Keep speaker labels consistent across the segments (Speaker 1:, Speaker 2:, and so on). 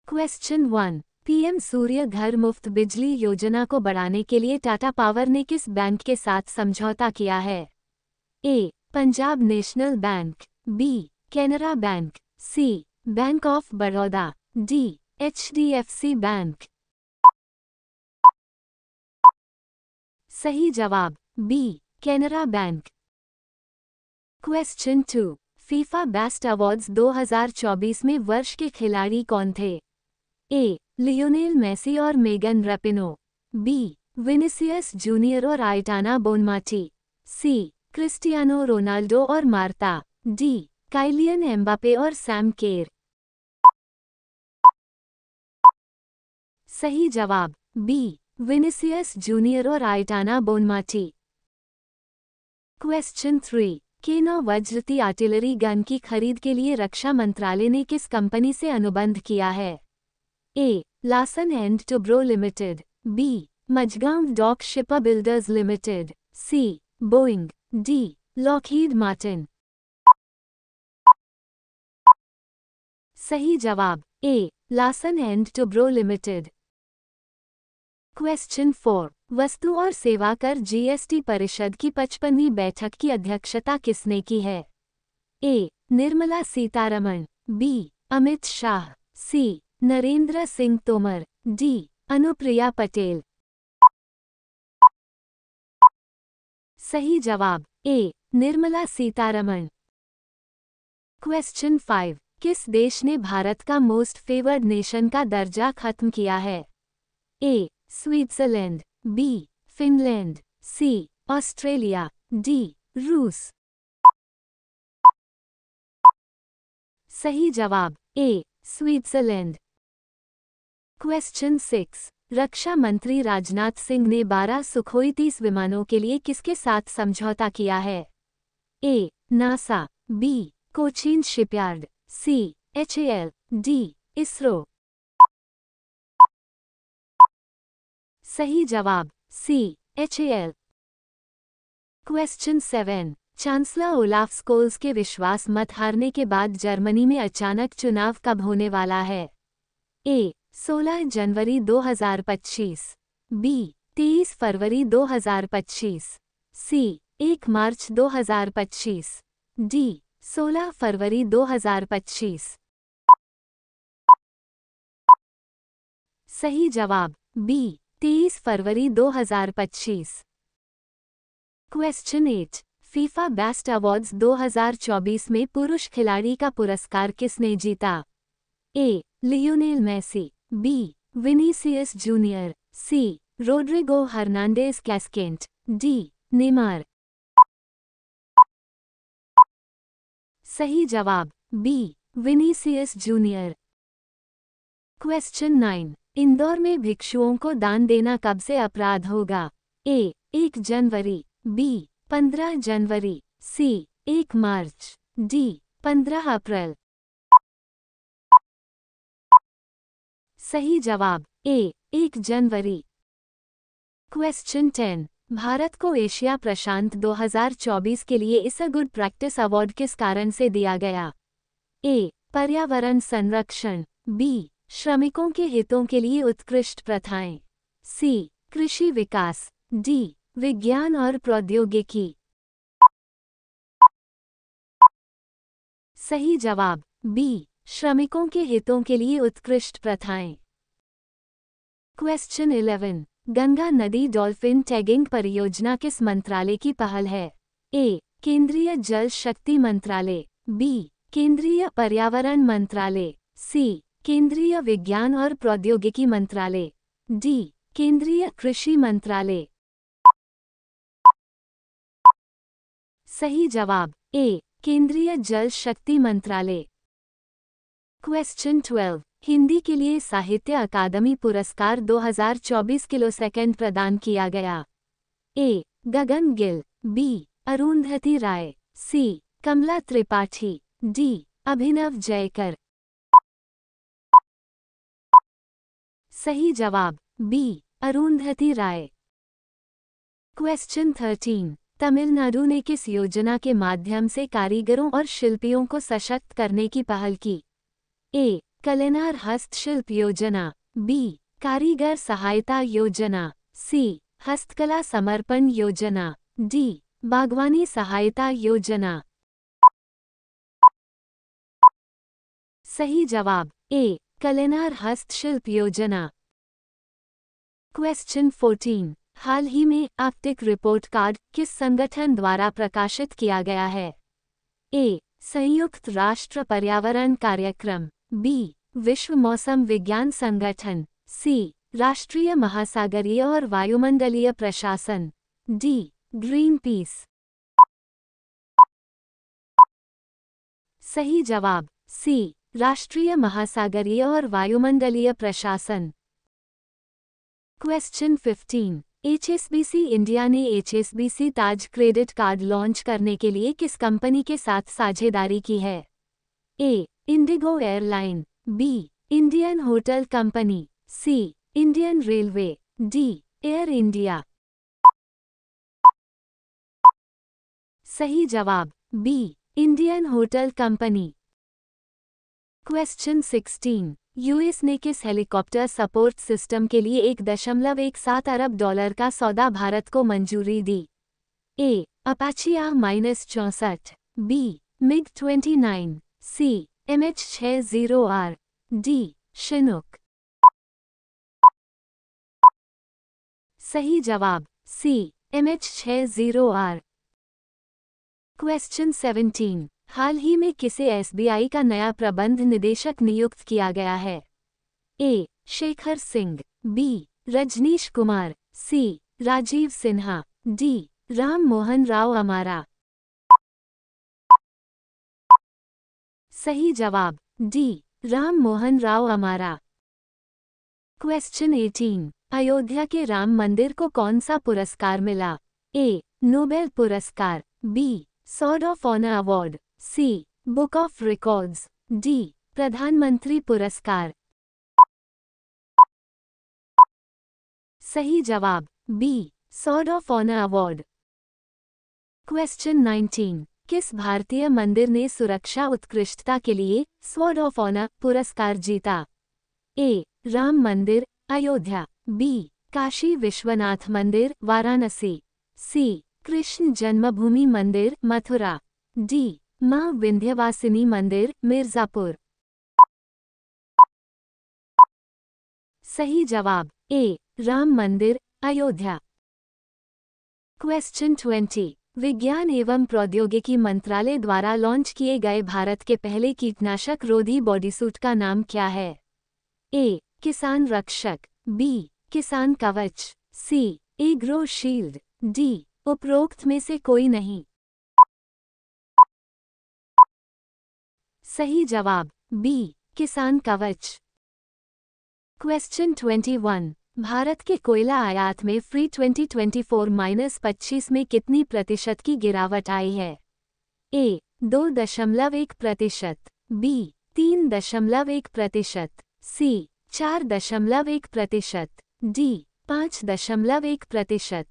Speaker 1: Question 1। PM सूर्य घर मुफ्त बिजली योजना को बढ़ाने के लिए टाटा पावर ने किस बैंक के साथ समझौता किया है? A. Punjab National Bank, B. Canara bank, C. Bank of Baroda, D. HDFC bank. सही जवाब B. Canara bank. Question 2। FIFA best awards 2024 में वर्ष के खिलाड़ी कौन थे? ए. लियोनेल मेसी और Megan Rapinoe, B. Vinicius Junior और Aitana Bonmati, C. Cristiano Ronaldo और मार्ता, डी. काइलियन एम्बापे और सैम केर। सही जवाब बी. विनिसियस जूनियर और Aitana Bonmati. Question 3। K9 वज्रती artillery gun की खरीद के लिए रक्षा मंत्रालय ने किस कंपनी से अनुबंध किया है? A. Larsen and Toubro limited, B. Mazagon dock shipper builders limited, C. Boeing, D. Lockheed Martin. सही जवाब A. Larsen and Toubro limited. Question 4। वस्तु और सेवा कर जीएसटी परिषद की 55वीं बैठक की अध्यक्षता किसने की है? ए. निर्मला सीतारमण, बी. अमित शाह, सी. नरेंद्र सिंह तोमर, डी. अनुप्रिया पटेल। सही जवाब ए. निर्मला सीतारमण। क्वेश्चन 5। किस देश ने भारत का मोस्ट फेवर्ड नेशन का दर्जा खत्म किया है? A. Switzerland, B. Finland, C. Australia, D. रूस। सही जवाब ए. स्विट्जरलैंड। क्वेश्चन 6। रक्षा मंत्री राजनाथ सिंह ने 12 सुखोई 30 विमानों के लिए किसके साथ समझौता किया है? A. NASA, B. Cochin shipyard, C. HAL, D. ISRO. सही जवाब C. HAL। Question 7। Chancellor Olaf Scholz के विश्वास मत हारने के बाद जर्मनी में अचानक चुनाव कब होने वाला है? ए. 16 जनवरी 2025, बी. 23 फरवरी 2025, सी. 1 मार्च 2025, डी. 16 फरवरी 2025। सही जवाब बी. 23 फरवरी 2025। क्वेश्चन 8। फीफा बेस्ट अवार्ड्स 2024 में पुरुष खिलाड़ी का पुरस्कार किसने जीता? A. Lionel Messi, B. Vinicius Junior, C. Rodrigo Hernandez Cascante, D. Neymar. सही जवाब B. Vinicius Junior. Question 9। Indore में भिक्षुओं को दान देना कब से अपराध होगा? A. 1 January, B. 15 January, C. 1 March, D. 15 अप्रैल। सही जवाब ए. 1 जनवरी। क्वेश्चन 10। भारत को एशिया प्रशांत 2024 के लिए इस अ गुड प्रैक्टिस अवार्ड किस कारण से दिया गया? ए. पर्यावरण संरक्षण, बी. श्रमिकों के हितों के लिए उत्कृष्ट प्रथाएं, सी. कृषि विकास, डी. विज्ञान और प्रौद्योगिकी। सही जवाब बी. श्रमिकों के हितों के लिए उत्कृष्ट प्रथाएं। क्वेश्चन 11। गंगा नदी डॉल्फिन टैगिंग परियोजना किस मंत्रालय की पहल है? ए. केंद्रीय जल शक्ति मंत्रालय, बी. केंद्रीय पर्यावरण मंत्रालय, सी. केंद्रीय विज्ञान और प्रौद्योगिकी मंत्रालय, डी. केंद्रीय कृषि मंत्रालय। सही जवाब ए. केंद्रीय जल शक्ति मंत्रालय। क्वेश्चन 12। हिंदी के लिए साहित्य अकादमी पुरस्कार 2024 किलोसेकंड प्रदान किया गया? ए. गगन गिल, बी. अरुंधति राय, सी. कमला त्रिपाठी, डी. अभिनव जयकर। सही जवाब बी. अरुंधति राय। क्वेश्चन 13। तमिलनाडु ने किस योजना के माध्यम से कारीगरों और शिल्पियों को सशक्त करने की पहल की? ए. कलिनार हस्तशिल्प योजना, बी कारीगर सहायता योजना, सी हस्तकला समर्पण योजना, डी बागवानी सहायता योजना। सही जवाब ए कलिनार हस्तशिल्प योजना। क्वेश्चन 14, हाल ही में आर्कटिक रिपोर्ट कार्ड किस संगठन द्वारा प्रकाशित किया गया है? ए संयुक्त राष्ट्र पर्यावरण कार्यक्रम, बी विश्व मौसम विज्ञान संगठन, सी राष्ट्रीय महासागरीय और वायुमंडलीय प्रशासन, डी ग्रीन पीस। सही जवाब सी राष्ट्रीय महासागरीय और वायुमंडलीय प्रशासन। क्वेश्चन 15, HSBC इंडिया ने HSBC ताज क्रेडिट कार्ड लॉन्च करने के लिए किस कंपनी के साथ साझेदारी की है? A IndiGo airline, B Indian hotel company, C Indian railway, D Air India. सही जवाब B Indian hotel company. Question 16, US ने किस हेलीकॉप्टर सपोर्ट सिस्टम के लिए $1.17 अरब का सौदा भारत को मंजूरी दी? ए अपाची AH-64, बी MiG-29, सी MH-60R, डी शिनूक। सही जवाब सी MH-60R। क्वेश्चन 17, हाल ही में किसे एसबीआई का नया प्रबंध निदेशक नियुक्त किया गया है? ए शेखर सिंह, बी रजनीश कुमार, सी राजीव सिन्हा, डी राम मोहन राव अमारा। सही जवाब डी राम मोहन राव अमारा। क्वेश्चन 18, अयोध्या के राम मंदिर को कौन सा पुरस्कार मिला? ए नोबेल पुरस्कार, B sword of honour award, C book of records, D प्रधानमंत्री पुरस्कार। सही जवाब B sword of honour award. Question 19, किस भारतीय मंदिर ने सुरक्षा उत्कृष्टता के लिए स्वॉर्ड ऑफ ऑनर पुरस्कार जीता? ए राम मंदिर अयोध्या, बी काशी विश्वनाथ मंदिर वाराणसी, सी कृष्ण जन्मभूमि मंदिर मथुरा, डी मां विंध्यवासिनी मंदिर मिर्जापुर। सही जवाब ए राम मंदिर अयोध्या। क्वेश्चन 20, विज्ञान एवं प्रौद्योगिकी मंत्रालय द्वारा लॉन्च किए गए भारत के पहले कीटनाशक रोधी बॉडीसूट का नाम क्या है? ए किसान रक्षक, बी किसान कवच, सी एग्रो शील्ड, डी उपरोक्त में से कोई नहीं। सही जवाब बी किसान कवच। क्वेश्चन 21, भारत के कोयला आयात में फ्री 2024-25 में कितनी प्रतिशत की गिरावट आई है? ए 2.1%, बी 3.1%, सी 4.1%, डी 5.1%।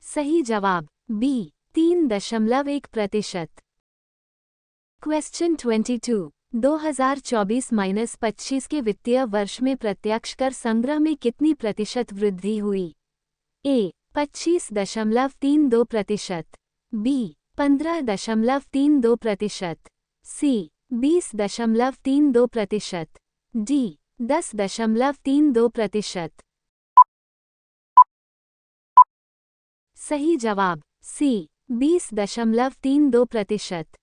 Speaker 1: सही जवाब बी 3.1%। क्वेश्चन 22, 2024-25 के वित्तीय वर्ष में प्रत्यक्ष कर संग्रह में कितनी प्रतिशत वृद्धि हुई? ए 25.32%, बी 15.32%, सी 20.32%, डी 10.32%। सही जवाब सी 20.32%।